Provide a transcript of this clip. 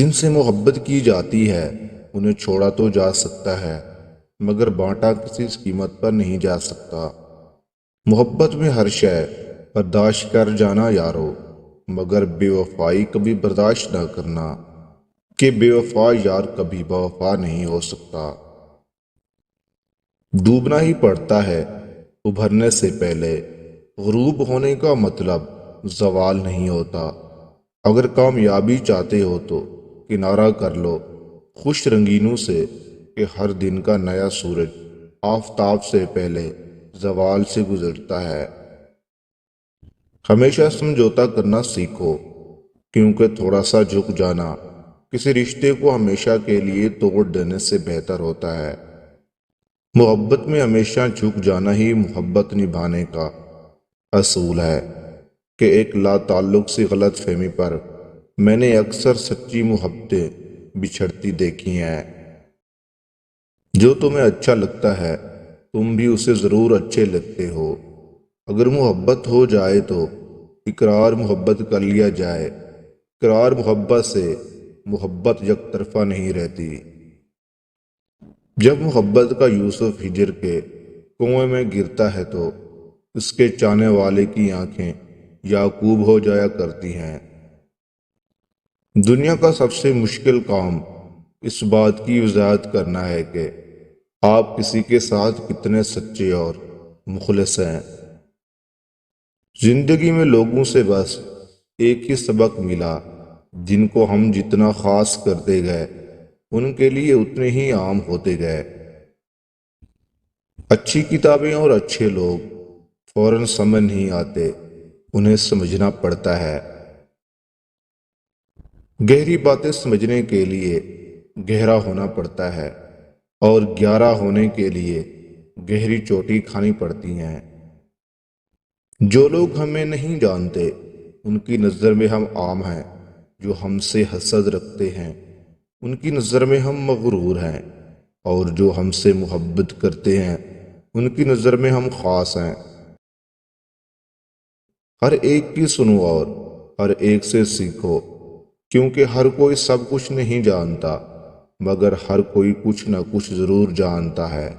جن سے محبت کی جاتی ہے انہیں چھوڑا تو جا سکتا ہے مگر بانٹا کسی قیمت پر نہیں جا سکتا۔ محبت میں ہر شے برداشت کر جانا یارو، مگر بے وفائی کبھی برداشت نہ کرنا، کہ بے وفا یار کبھی بوفا نہیں ہو سکتا۔ ڈوبنا ہی پڑتا ہے ابھرنے سے پہلے، غروب ہونے کا مطلب زوال نہیں ہوتا۔ اگر کامیابی چاہتے ہو تو کنارہ کر لو خوش رنگینوں سے، کہ ہر دن کا نیا سورج آفتاب سے پہلے زوال سے گزرتا ہے۔ ہمیشہ سمجھوتا کرنا سیکھو، کیونکہ تھوڑا سا جھک جانا کسی رشتے کو ہمیشہ کے لیے توڑ دینے سے بہتر ہوتا ہے۔ محبت میں ہمیشہ جھک جانا ہی محبت نبھانے کا اصول ہے، کہ ایک لا تعلق سی غلط فہمی پر میں نے اکثر سچی محبتیں بچھڑتی دیکھی ہیں۔ جو تمہیں اچھا لگتا ہے تم بھی اسے ضرور اچھے لگتے ہو۔ اگر محبت ہو جائے تو اقرار محبت کر لیا جائے، اقرار محبت سے محبت یک طرفہ نہیں رہتی۔ جب محبت کا یوسف ہجر کے کنویں میں گرتا ہے تو اس کے چاہنے والے کی آنکھیں یعقوب ہو جایا کرتی ہیں۔ دنیا کا سب سے مشکل کام اس بات کی وضاحت کرنا ہے کہ آپ کسی کے ساتھ کتنے سچے اور مخلص ہیں۔ زندگی میں لوگوں سے بس ایک ہی سبق ملا، جن کو ہم جتنا خاص کرتے گئے ان کے لیے اتنے ہی عام ہوتے گئے۔ اچھی کتابیں اور اچھے لوگ فوراً سمجھ نہیں آتے، انہیں سمجھنا پڑتا ہے۔ گہری باتیں سمجھنے کے لیے گہرا ہونا پڑتا ہے، اور گہرا ہونے کے لیے گہری چوٹی کھانی پڑتی ہیں۔ جو لوگ ہمیں نہیں جانتے ان کی نظر میں ہم عام ہیں، جو ہم سے حسد رکھتے ہیں ان کی نظر میں ہم مغرور ہیں، اور جو ہم سے محبت کرتے ہیں ان کی نظر میں ہم خاص ہیں۔ ہر ایک کی سنو اور ہر ایک سے سیکھو، کیونکہ ہر کوئی سب کچھ نہیں جانتا، مگر ہر کوئی کچھ نہ کچھ ضرور جانتا ہے۔